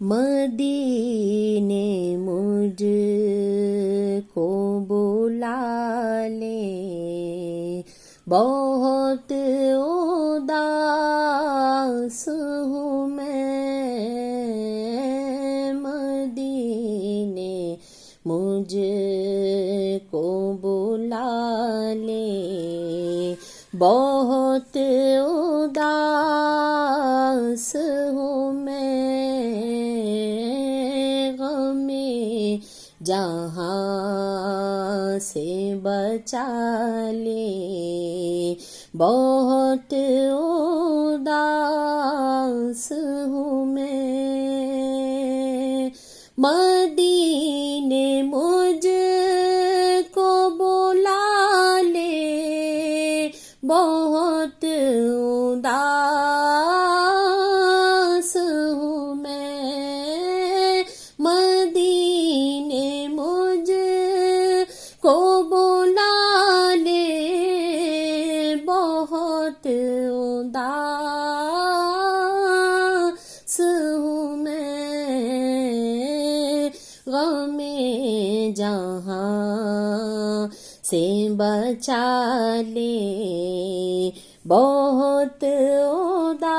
مدینے مجھ کو بلا لے، بہت اداس ہوں میں، مدینے مجھ کو بلا لے، بہت اداس ہوں میں، غم جہاں سے بچا لے، بہت اداس ہوں میں، مدینے مجھ کو بلا لے، بہت اداس ہوں میں، مدینے مجھ کو بلا لے، بہت اداس ہوں میں، غم جہاں سے بچا لے، بہت اداس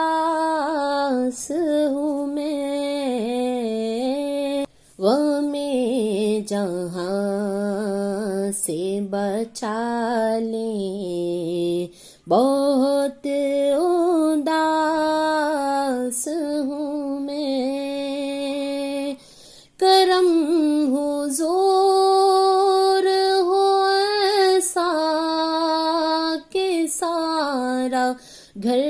ہوں میں، غم جہاں سے بچا لے، بہت اداس ہوں میں، کرم حضور ہو ایسا کہ سارا گھر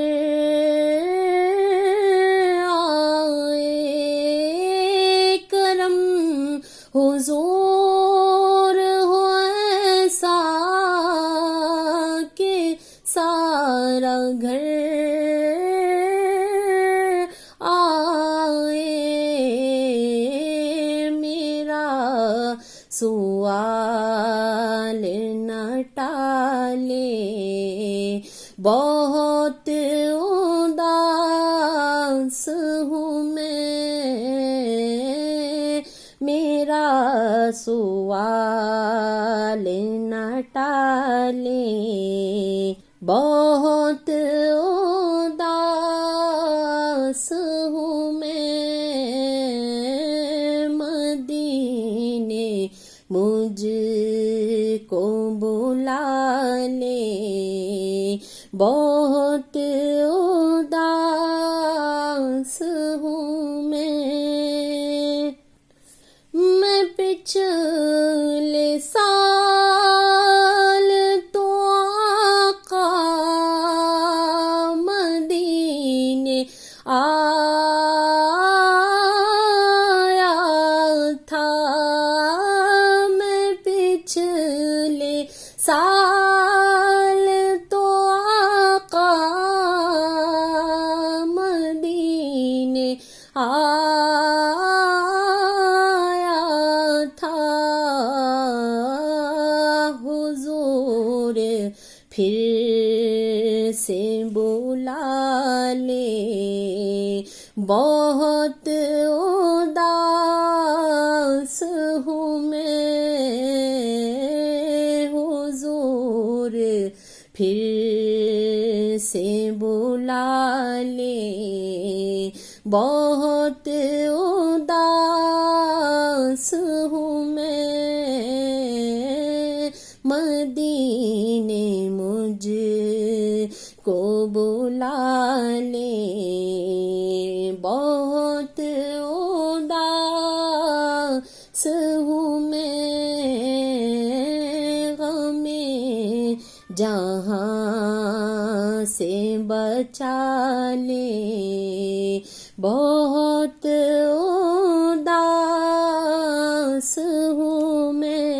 آئے، کرم حضور ہو ایسا کہ سارا گھر آئے، میرا سوال نہ ٹالے، بہت اداس ہوں میں، میرا سوال نہ ٹالے، بہت اداس ہوں میں، مدینے مجھ کو بلا لے، بہت اداس ہوں میں پچھلے سال تو آقا مدینے آیا تھا، میں پچھلے سال تو آقا مدینے آیا تھا، حضور پھر سے بلا لے، بہت اداس ہوں میں، حضور پھر سے بلا لے، بہت اداس ہوں میں، مدینے مجھ کو بلا لے، بہت اداس ہوں میں، غم جہاں سے بچا لے، بہت اداس ہوں میں۔